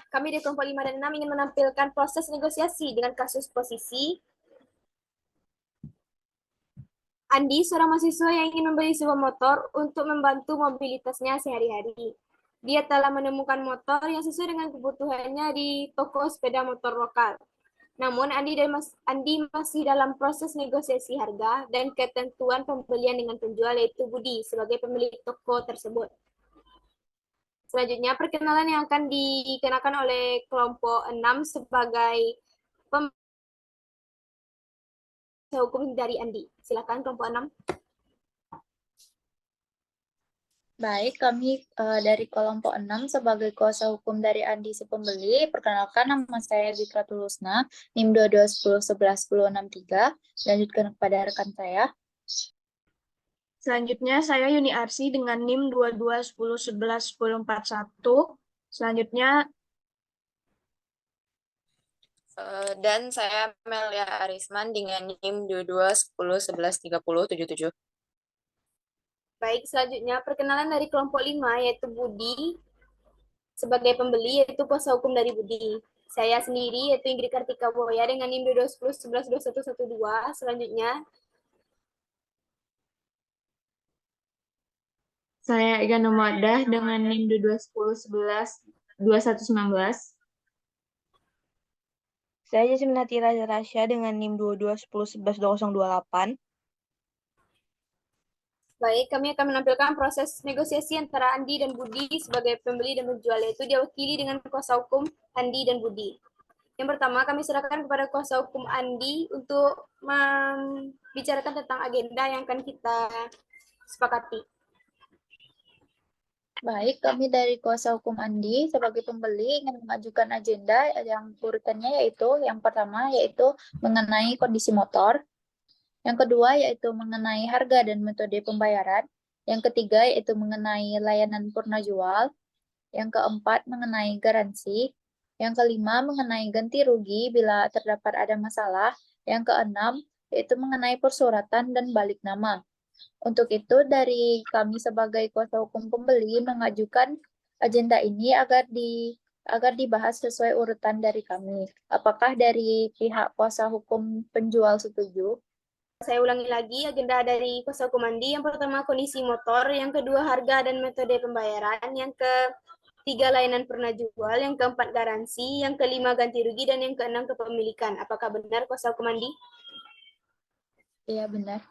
kami di kelompok 5 dan 6 ingin menampilkan proses negosiasi dengan kasus posisi Andi, seorang mahasiswa yang ingin membeli sebuah motor untuk membantu mobilitasnya sehari-hari. Dia telah menemukan motor yang sesuai dengan kebutuhannya di toko sepeda motor lokal. Namun, Andi masih dalam proses negosiasi harga dan ketentuan pembelian dengan penjual, yaitu Budi, sebagai pemilik toko tersebut. Selanjutnya, perkenalan yang akan dikenakan oleh kelompok 6 sebagai pembahasan hukum dari Andi. Silakan kelompok 6. Baik, kami dari kelompok 6 sebagai kuasa hukum dari Andi si pembeli. Perkenalkan, nama saya Zikra Tulusna, NIM 2210111063. Lanjutkan kepada rekan saya. Selanjutnya saya Yuni Arsi dengan NIM 2210111041. Selanjutnya dan saya Melia Arisman dengan NIM 2210113077. Baik, selanjutnya perkenalan dari kelompok 5 yaitu Budi sebagai pembeli, yaitu kuasa hukum dari Budi. Saya sendiri yaitu Ingrid Kartika Boya dengan NIM 2210112112. Selanjutnya saya Ega Nomadah dengan NIM 2210112119. Saya Jasmine Natira Rasya dengan NIM 2210112028. baik, kami akan menampilkan proses negosiasi antara Andi dan Budi sebagai pembeli dan penjual, yaitu diwakili dengan kuasa hukum Andi dan Budi. Yang pertama, kami serahkan kepada kuasa hukum Andi untuk membicarakan tentang agenda yang akan kita sepakati. Baik, kami dari kuasa hukum Andi sebagai pembeli ingin mengajukan agenda yang urutannya yaitu yang pertama yaitu mengenai kondisi motor, yang kedua yaitu mengenai harga dan metode pembayaran, yang ketiga yaitu mengenai layanan purna jual, yang keempat mengenai garansi, yang kelima mengenai ganti rugi bila terdapat ada masalah, yang keenam yaitu mengenai persuratan dan balik nama. Untuk itu, dari kami sebagai kuasa hukum pembeli mengajukan agenda ini agar dibahas sesuai urutan dari kami. Apakah dari pihak kuasa hukum penjual setuju? Saya ulangi lagi agenda dari kuasa hukum Andi. Yang pertama kondisi motor, yang kedua harga dan metode pembayaran, yang ketiga layanan pernah jual, yang keempat garansi, yang kelima ganti rugi, dan yang keenam kepemilikan. Apakah benar kuasa hukum Andi? Iya, benar.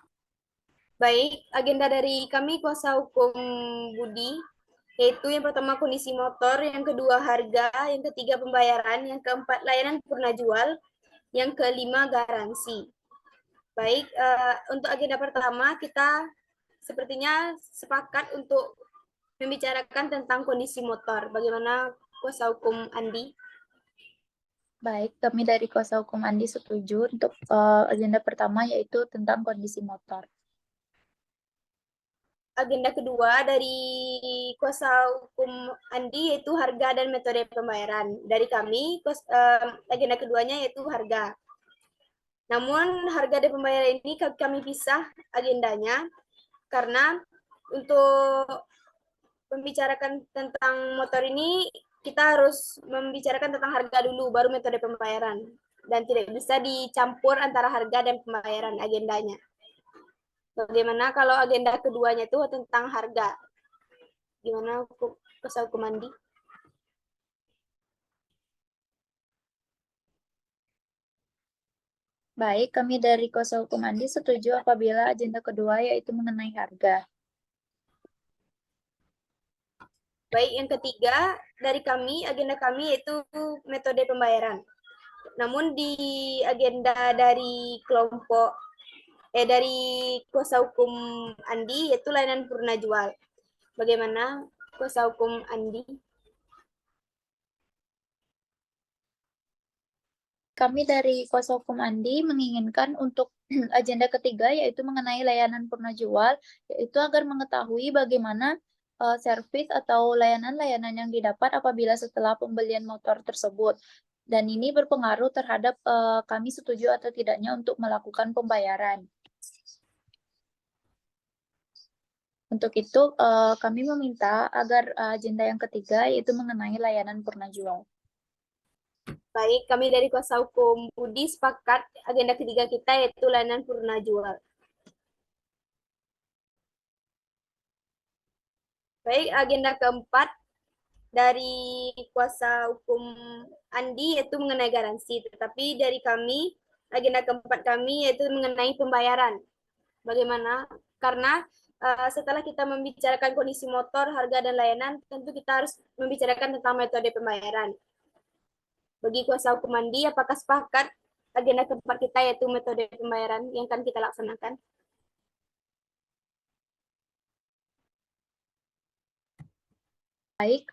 Baik, agenda dari kami kuasa hukum Budi, yaitu yang pertama kondisi motor, yang kedua harga, yang ketiga pembayaran, yang keempat layanan purna jual, yang kelima garansi. Baik, untuk agenda pertama kita sepertinya sepakat untuk membicarakan tentang kondisi motor. Bagaimana kuasa hukum Andi? Baik, kami dari kuasa hukum Andi setuju untuk agenda pertama yaitu tentang kondisi motor. Agenda kedua dari kuasa hukum Andi yaitu harga dan metode pembayaran. Dari kami, agenda keduanya yaitu harga. Namun harga dan pembayaran ini kami pisah agendanya karena untuk membicarakan tentang motor ini kita harus membicarakan tentang harga dulu baru metode pembayaran dan tidak bisa dicampur antara harga dan pembayaran agendanya. Bagaimana kalau agenda keduanya itu tentang harga? Gimana kuasa hukum Andi? Baik, kami dari kuasa hukum Andi setuju apabila agenda kedua yaitu mengenai harga. Baik, yang ketiga dari kami, agenda kami yaitu metode pembayaran. Namun di agenda dari dari kuasa hukum Andi yaitu layanan purna jual. Bagaimana kuasa hukum Andi? Kami dari kuasa hukum Andi menginginkan untuk agenda ketiga yaitu mengenai layanan purna jual, yaitu agar mengetahui bagaimana servis atau layanan-layanan yang didapat apabila setelah pembelian motor tersebut. Dan ini berpengaruh terhadap kami setuju atau tidaknya untuk melakukan pembayaran. Untuk itu, kami meminta agar agenda yang ketiga yaitu mengenai layanan purna jual. Baik, kami dari kuasa hukum Budi sepakat agenda ketiga kita yaitu layanan purna jual. Baik, agenda keempat dari kuasa hukum Andi yaitu mengenai garansi. Tetapi dari kami, agenda keempat kami yaitu mengenai pembayaran. Bagaimana? Karena setelah kita membicarakan kondisi motor, harga, dan layanan, tentu kita harus membicarakan tentang metode pembayaran. Bagi kuasa hukum Andi, apakah sepakat agenda keempat kita yaitu metode pembayaran yang akan kita laksanakan? Baik,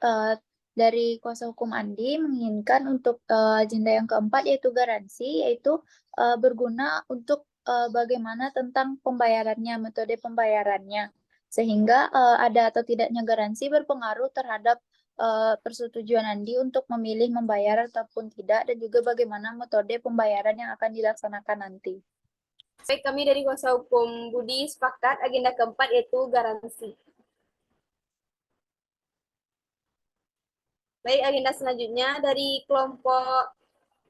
dari kuasa hukum Andi menginginkan untuk agenda yang keempat yaitu garansi, yaitu berguna untuk bagaimana tentang pembayarannya, metode pembayarannya, sehingga ada atau tidaknya garansi berpengaruh terhadap persetujuan Andi untuk memilih membayar ataupun tidak, dan juga bagaimana metode pembayaran yang akan dilaksanakan nanti. Baik, kami dari kuasa hukum Budi sepakat agenda keempat yaitu garansi. Baik, agenda selanjutnya dari kelompok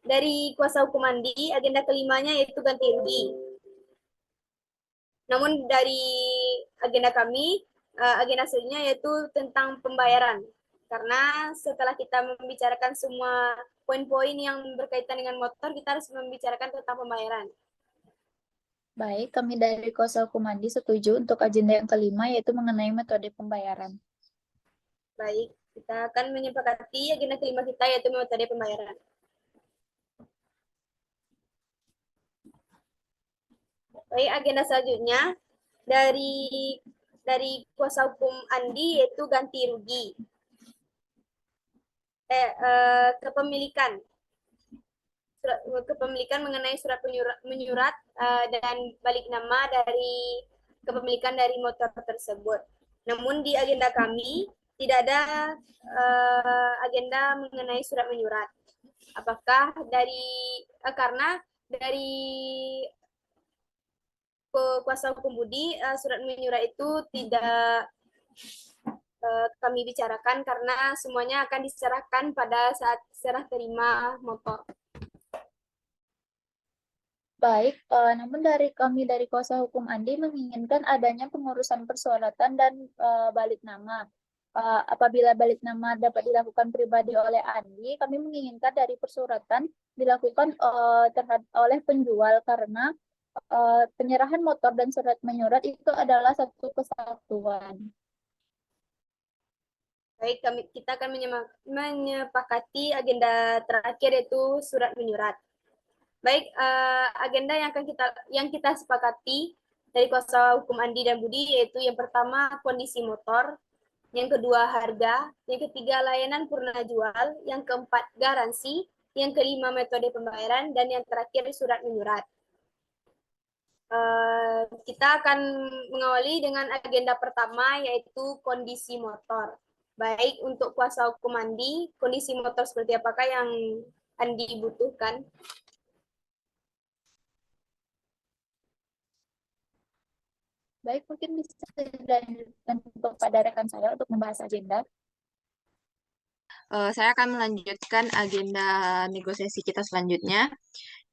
dari kuasa hukum Andi, agenda kelimanya yaitu ganti rugi. Namun dari agenda kami, agenda selanjutnya yaitu tentang pembayaran. Karena setelah kita membicarakan semua poin-poin yang berkaitan dengan motor, kita harus membicarakan tentang pembayaran. Baik, kami dari kuasa hukum Andi setuju untuk agenda yang kelima yaitu mengenai metode pembayaran. Baik, kita akan menyepakati agenda kelima kita yaitu metode pembayaran. Baik, agenda selanjutnya dari kuasa hukum Andi yaitu ganti rugi. Kepemilikan. Kepemilikan mengenai surat menyurat dan balik nama dari kepemilikan dari motor tersebut. Namun di agenda kami tidak ada agenda mengenai surat menyurat. Apakah karena dari kuasa hukum Budi surat menyurat itu tidak kami bicarakan karena semuanya akan diserahkan pada saat serah terima motor. Baik, namun dari kami dari kuasa hukum Andi menginginkan adanya pengurusan persyaratan dan balik nama. Apabila balik nama dapat dilakukan pribadi oleh Andi, kami menginginkan dari persyaratan dilakukan oleh penjual karena penyerahan motor dan surat menyurat itu adalah satu kesatuan. Baik, kita akan menyepakati agenda terakhir yaitu surat menyurat. Baik, agenda yang kita sepakati dari kuasa hukum Andi dan Budi yaitu yang pertama kondisi motor, yang kedua harga, yang ketiga layanan purna jual, yang keempat garansi, yang kelima metode pembayaran, dan yang terakhir surat menyurat. Kita akan mengawali dengan agenda pertama yaitu kondisi motor. Baik, untuk kuasa hukum Andi, kondisi motor seperti apakah yang Andi butuhkan? Baik, mungkin bisa dilanjutkan kepada rekan saya untuk membahas agenda. Saya akan melanjutkan agenda negosiasi kita selanjutnya.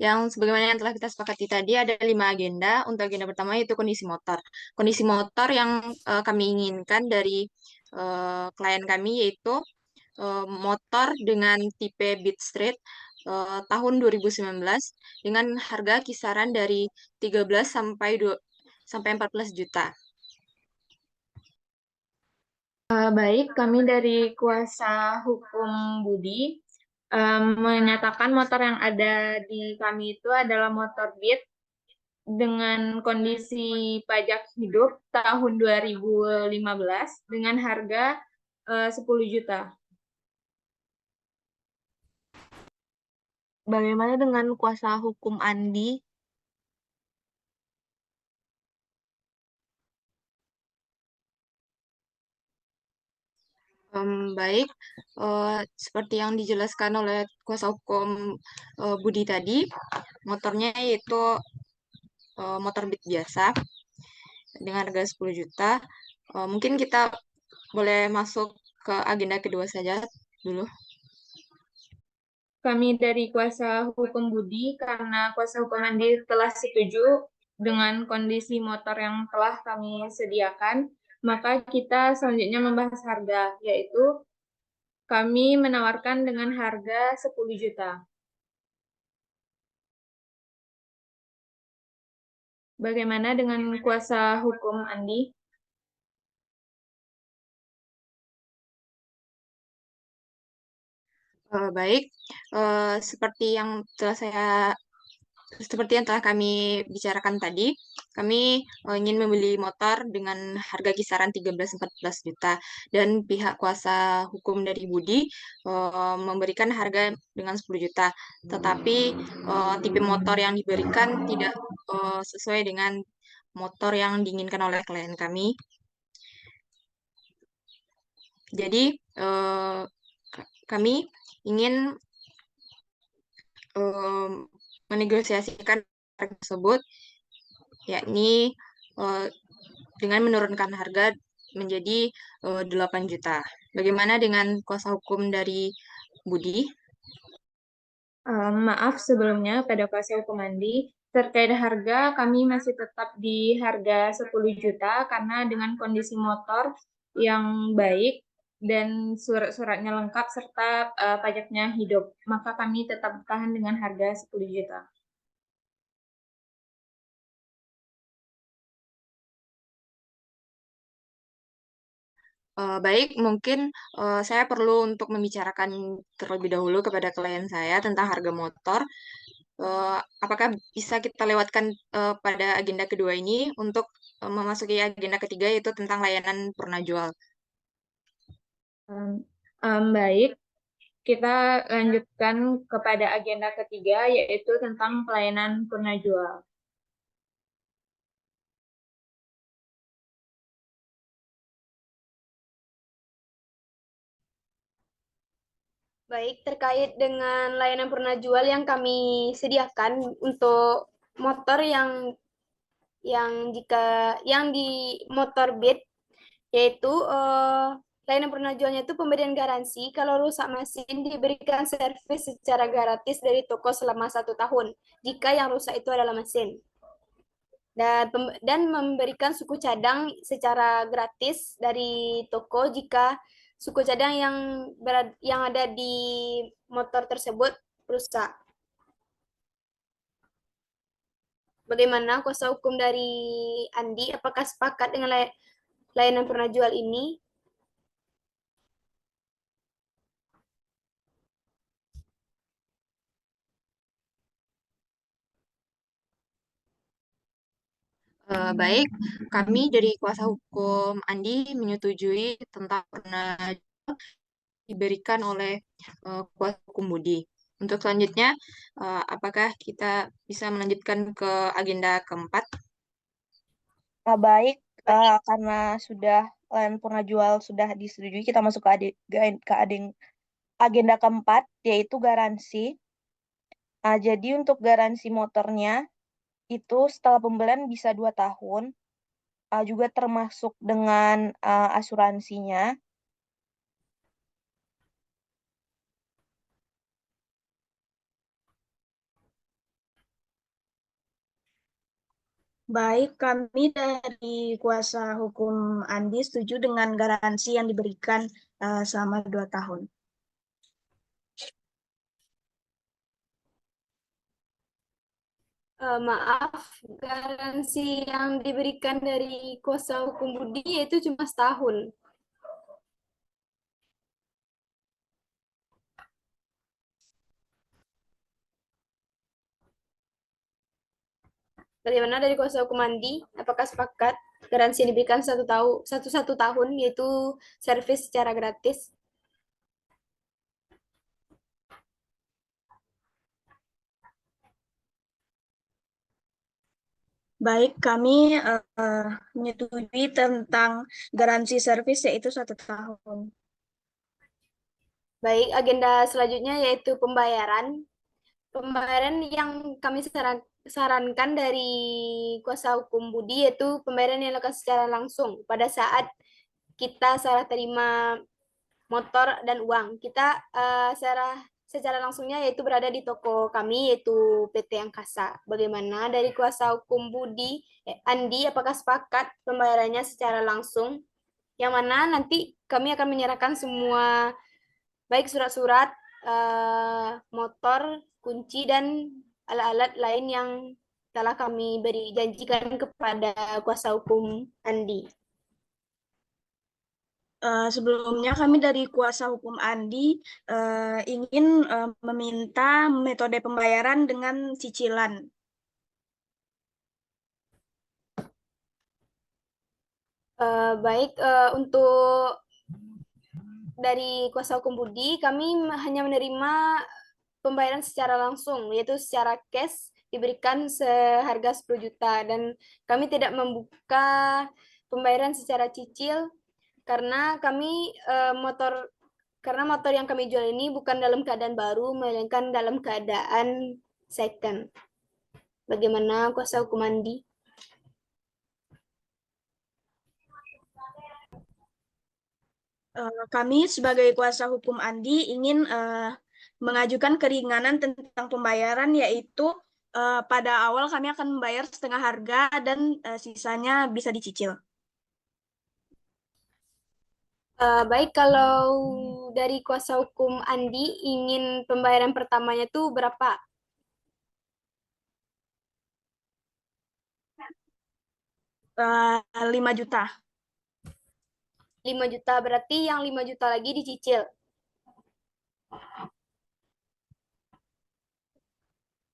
Yang sebagaimana yang telah kita sepakati tadi ada 5 agenda. Untuk agenda pertama yaitu kondisi motor. Kondisi motor yang kami inginkan dari klien kami yaitu motor dengan tipe Beat Street tahun 2019 dengan harga kisaran dari 13 sampai 14 juta. Baik, kami dari kuasa hukum Budi menyatakan motor yang ada di kami itu adalah motor Beat dengan kondisi pajak hidup tahun 2015 dengan harga 10 juta. Bagaimana dengan kuasa hukum Andi? Baik, seperti yang dijelaskan oleh kuasa hukum Budi tadi, motornya yaitu motor Beat biasa dengan harga 10 juta. Mungkin kita boleh masuk ke agenda kedua saja dulu. kami dari kuasa hukum Budi, karena kuasa hukum Andi telah setuju dengan kondisi motor yang telah kami sediakan, maka kita selanjutnya membahas harga, yaitu kami menawarkan dengan harga 10 juta. Bagaimana dengan kuasa hukum Andi? Baik, seperti yang telah kami bicarakan tadi, kami ingin membeli motor dengan harga kisaran 13-14 juta dan pihak kuasa hukum dari Budi memberikan harga dengan 10 juta. Tetapi tipe motor yang diberikan tidak sesuai dengan motor yang diinginkan oleh klien kami. Jadi kami ingin menegosiasikan harga tersebut, yakni dengan menurunkan harga menjadi 8 juta. Bagaimana dengan kuasa hukum dari Budi? Maaf sebelumnya pada kuasa hukum Andi, terkait harga kami masih tetap di harga 10 juta karena dengan kondisi motor yang baik dan surat-suratnya lengkap serta pajaknya hidup, maka kami tetap bertahan dengan harga 10 juta. Baik, mungkin saya perlu untuk membicarakan terlebih dahulu kepada klien saya tentang harga motor. Apakah bisa kita lewatkan pada agenda kedua ini untuk memasuki agenda ketiga, yaitu tentang layanan purna jual? Baik, kita lanjutkan kepada agenda ketiga, yaitu tentang pelayanan purna jual. Baik, terkait dengan layanan purna jual yang kami sediakan untuk motor yang di motor Beat, yaitu layanan purna jualnya itu pemberian garansi kalau rusak mesin diberikan servis secara gratis dari toko selama 1 tahun jika yang rusak itu adalah mesin, dan memberikan suku cadang secara gratis dari toko jika suku cadang yang ada di motor tersebut rusak. Bagaimana kuasa hukum dari Andi? Apakah sepakat dengan layanan purna jual ini? Baik, kami dari kuasa hukum Andi menyetujui tentang purna jual diberikan oleh kuasa hukum Budi. Untuk selanjutnya, apakah kita bisa melanjutkan ke agenda keempat? Baik, karena sudah layanan purna jual sudah disetujui, kita masuk ke agenda keempat, yaitu garansi. Jadi untuk garansi motornya, itu setelah pembelian bisa 2 tahun, juga termasuk dengan asuransinya. Baik, kami dari kuasa hukum Andi setuju dengan garansi yang diberikan selama 2 tahun. Maaf, garansi yang diberikan dari kuasa hukum Budi yaitu cuma setahun. Bagaimana dari kuasa hukum Andi? Apakah sepakat garansi yang diberikan 1 tahun yaitu servis secara gratis? Baik, kami menyetujui tentang garansi servis yaitu 1 tahun. Baik, agenda selanjutnya yaitu pembayaran. Pembayaran yang kami sarankan dari kuasa hukum Budi yaitu pembayaran yang dilakukan secara langsung pada saat kita serah terima motor dan uang. Kita secara langsungnya yaitu berada di toko kami yaitu PT Angkasa. Bagaimana dari kuasa hukum Andi, apakah sepakat pembayarannya secara langsung? Yang mana nanti kami akan menyerahkan semua baik surat-surat, motor, kunci dan alat-alat lain yang telah kami beri janjikan kepada kuasa hukum Andi. Sebelumnya kami dari kuasa hukum Andi ingin meminta metode pembayaran dengan cicilan. Baik, untuk dari kuasa hukum Budi, kami hanya menerima pembayaran secara langsung, yaitu secara cash diberikan seharga 10 juta. Dan kami tidak membuka pembayaran secara cicil karena karena motor yang kami jual ini bukan dalam keadaan baru, melainkan dalam keadaan second. Bagaimana kuasa hukum Andi? Kami sebagai kuasa hukum Andi ingin mengajukan keringanan tentang pembayaran, yaitu pada awal kami akan membayar setengah harga dan sisanya bisa dicicil. Baik, kalau dari kuasa hukum Andi ingin pembayaran pertamanya tuh berapa? 5 juta. 5 juta, berarti yang 5 juta lagi dicicil.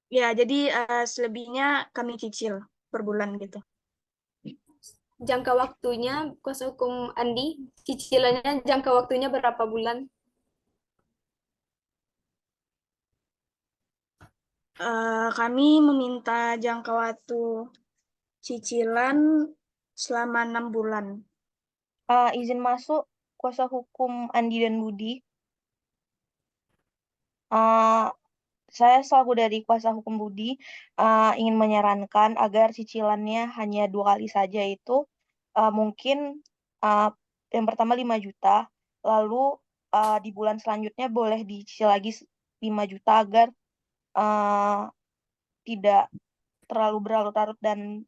Ya, jadi selebihnya kami cicil per bulan gitu. Jangka waktunya, kuasa hukum Andi, cicilannya jangka waktunya berapa bulan? Kami meminta jangka waktu cicilan selama 6 bulan. Izin masuk kuasa hukum Andi dan Budi. Saya selaku dari kuasa hukum Budi ingin menyarankan agar cicilannya hanya 2 kali saja, itu mungkin yang pertama 5 juta, lalu di bulan selanjutnya boleh dicicil lagi 5 juta agar tidak terlalu berlarut-larut dan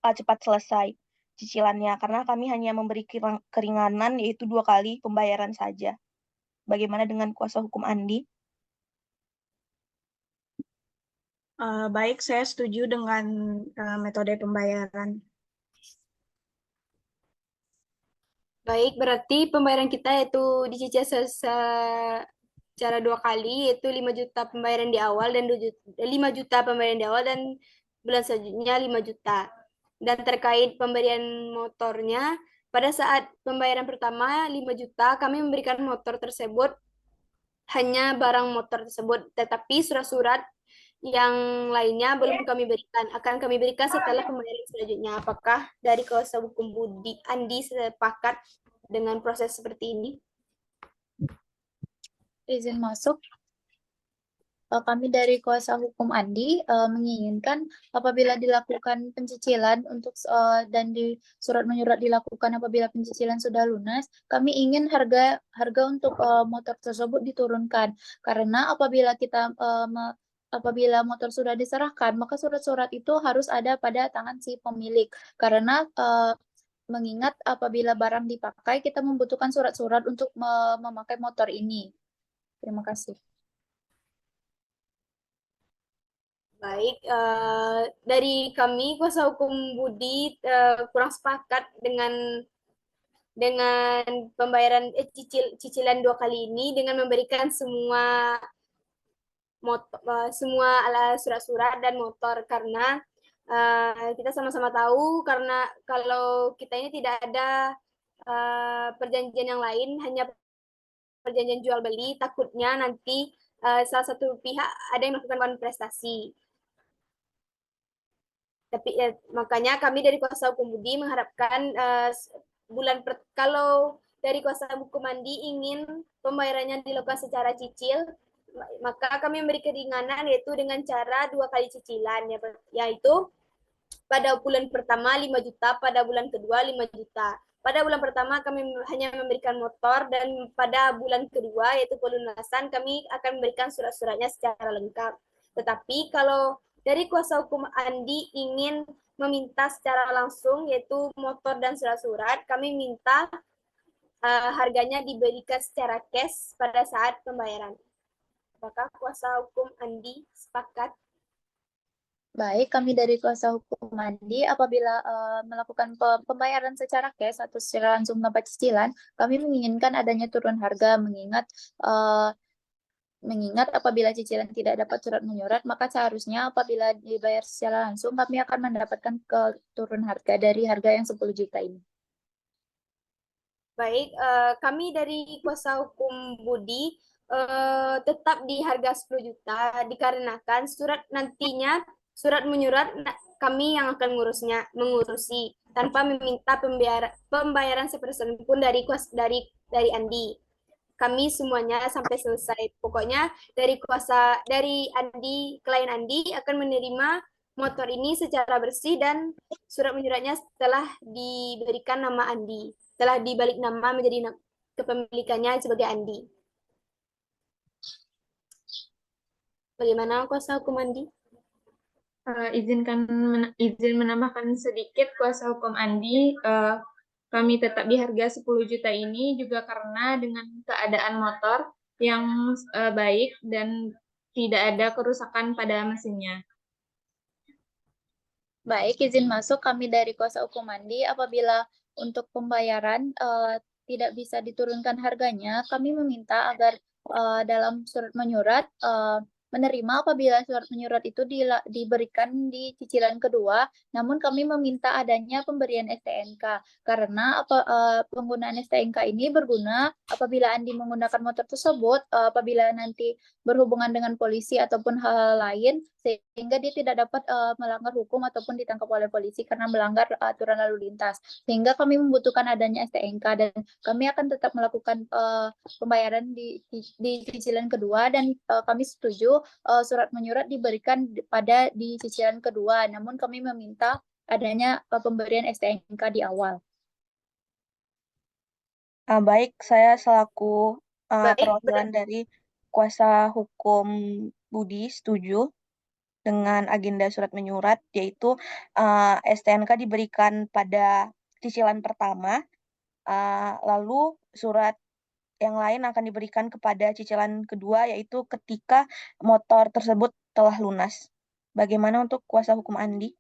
cepat selesai cicilannya, karena kami hanya memberi keringanan yaitu 2 kali pembayaran saja. Bagaimana dengan kuasa hukum Andi? Baik, saya setuju dengan metode pembayaran. Baik, berarti pembayaran kita yaitu dicicil secara 2 kali, yaitu 5 juta pembayaran di awal dan 5 juta pembayaran di awal dan bulan selanjutnya 5 juta. Dan terkait pemberian motornya, pada saat pembayaran pertama 5 juta, kami memberikan motor tersebut hanya barang motor tersebut, tetapi surat-surat yang lainnya belum kami berikan. Akan kami berikan setelah pembayaran selanjutnya. Apakah dari kuasa hukum Budi Andi sepakat dengan proses seperti ini? Izin masuk. Kami dari kuasa hukum Andi menginginkan apabila dilakukan pencicilan dan di surat menyurat dilakukan apabila pencicilan sudah lunas, kami ingin harga untuk motor tersebut diturunkan, karena apabila motor sudah diserahkan, maka surat-surat itu harus ada pada tangan si pemilik, karena mengingat apabila barang dipakai kita membutuhkan surat-surat untuk memakai motor ini. Terima kasih. Baik, dari kami kuasa hukum Budi kurang sepakat dengan pembayaran cicilan 2 kali ini dengan memberikan semua surat-surat dan motor, karena kita sama-sama tahu karena kalau kita ini tidak ada perjanjian yang lain, hanya perjanjian jual beli, takutnya nanti salah satu pihak ada yang melakukan prestasi. Tapi makanya kami dari kuasa hukum Budi mengharapkan kalau dari kuasa hukum Andi ingin pembayarannya dilakukan secara cicil, maka kami memberi keringanan yaitu dengan cara 2 kali cicilan, yaitu pada bulan pertama 5 juta, pada bulan kedua 5 juta. pada bulan pertama kami hanya memberikan motor dan pada bulan kedua yaitu pelunasan kami akan memberikan surat-suratnya secara lengkap. Tetapi kalau dari kuasa hukum Andi ingin meminta secara langsung yaitu motor dan surat-surat, kami minta harganya diberikan secara cash pada saat pembayaran. Apakah kuasa hukum Andi sepakat? Baik, kami dari kuasa hukum Andi apabila melakukan pembayaran secara cash atau secara langsung tanpa cicilan, kami menginginkan adanya turun harga mengingat apabila cicilan tidak dapat surat menyurat, maka seharusnya apabila dibayar secara langsung kami akan mendapatkan turun harga dari harga yang 10 juta ini. Baik, kami dari kuasa hukum Budi tetap di harga 10 juta dikarenakan surat menyurat kami yang akan mengurusi tanpa meminta pembayaran sepersen pun dari Andi. Kami semuanya sampai selesai. Pokoknya dari Andi, klien Andi akan menerima motor ini secara bersih dan surat menyuratnya setelah diberikan nama Andi, telah dibalik nama menjadi kepemilikannya sebagai Andi. Bagaimana kuasa hukum Andi? Izin menambahkan sedikit, kuasa hukum Andi, kami tetap di harga 10 juta ini juga karena dengan keadaan motor yang baik dan tidak ada kerusakan pada mesinnya. Baik, izin masuk kami dari kuasa hukum Andi apabila untuk pembayaran tidak bisa diturunkan harganya, kami meminta agar dalam surat menyurat menerima apabila surat menyurat itu diberikan di cicilan kedua, namun kami meminta adanya pemberian STNK karena penggunaan STNK ini berguna apabila Andi menggunakan motor tersebut apabila nanti berhubungan dengan polisi ataupun hal lain sehingga dia tidak dapat melanggar hukum ataupun ditangkap oleh polisi karena melanggar aturan lalu lintas. Sehingga kami membutuhkan adanya STNK dan kami akan tetap melakukan pembayaran di cicilan kedua dan kami setuju surat menyurat diberikan di cicilan kedua, namun kami meminta adanya pemberian STNK di awal. Baik, saya selaku Baik, perwakilan dari kuasa hukum Budi setuju dengan agenda surat menyurat, yaitu STNK diberikan pada cicilan pertama, lalu surat yang lain akan diberikan kepada cicilan kedua, yaitu ketika motor tersebut telah lunas. Bagaimana untuk kuasa hukum Andi?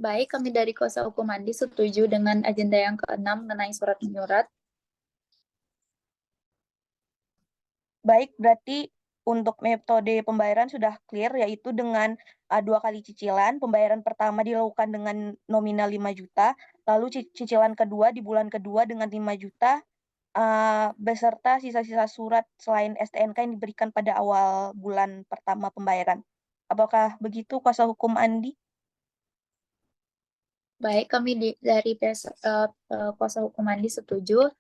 Baik, kami dari kuasa hukum Andi setuju dengan agenda yang ke-6 mengenai surat menyurat. Baik, berarti untuk metode pembayaran sudah clear, yaitu dengan 2 kali cicilan. Pembayaran pertama dilakukan dengan nominal 5 juta, lalu cicilan kedua di bulan kedua dengan 5 juta, beserta sisa-sisa surat selain STNK yang diberikan pada awal bulan pertama pembayaran. Apakah begitu kuasa hukum Andi? Baik, kami dari kuasa hukum Andi setuju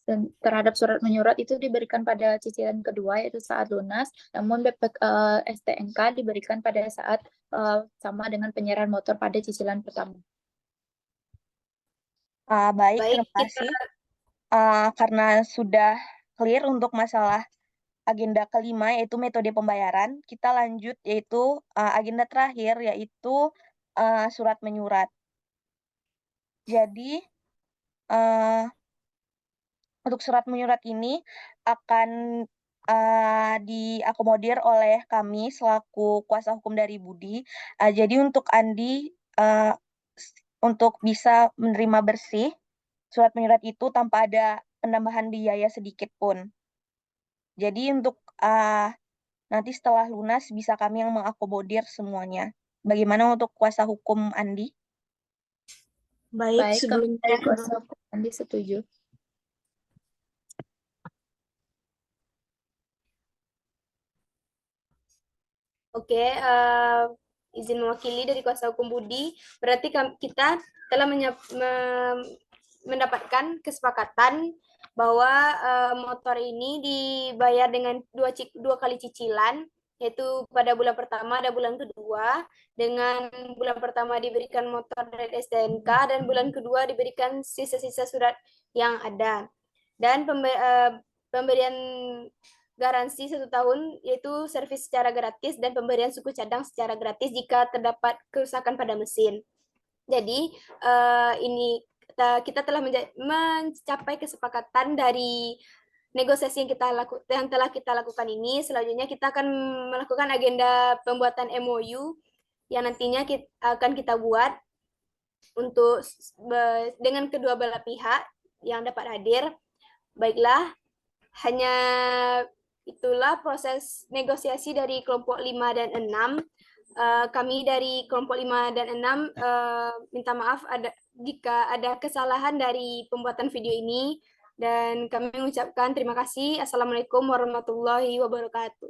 dan terhadap surat menyurat itu diberikan pada cicilan kedua yaitu saat lunas, namun STNK diberikan pada saat sama dengan penyerahan motor pada cicilan pertama. Baik, terima kasih. Karena sudah clear untuk masalah agenda kelima yaitu metode pembayaran, kita lanjut yaitu agenda terakhir yaitu surat menyurat. Jadi untuk surat menyurat ini akan diakomodir oleh kami selaku kuasa hukum dari Budi. Jadi untuk Andi untuk bisa menerima bersih surat menyurat itu tanpa ada penambahan biaya sedikit pun. Jadi untuk nanti setelah lunas bisa kami yang mengakomodir semuanya. Bagaimana untuk kuasa hukum Andi? Baik, kami dari kuasa hukum Andi setuju. Oke, izin mewakili dari kuasa hukum Budi, berarti kita telah mendapatkan kesepakatan bahwa motor ini dibayar dengan dua kali cicilan yaitu pada bulan pertama dan bulan kedua. Dengan bulan pertama diberikan motor dari STNK dan bulan kedua diberikan sisa-sisa surat yang ada. Dan pemberian garansi 1 tahun yaitu servis secara gratis dan pemberian suku cadang secara gratis jika terdapat kerusakan pada mesin. Jadi ini kita telah mencapai kesepakatan dari negosiasi yang telah kita lakukan ini. Selanjutnya kita akan melakukan agenda pembuatan MOU yang nantinya akan kita buat untuk dengan kedua belah pihak yang dapat hadir. Baiklah, hanya itulah proses negosiasi dari kelompok 5 dan 6. Kami dari kelompok 5 dan 6 minta maaf jika ada kesalahan dari pembuatan video ini, dan kami mengucapkan terima kasih. Assalamualaikum warahmatullahi wabarakatuh.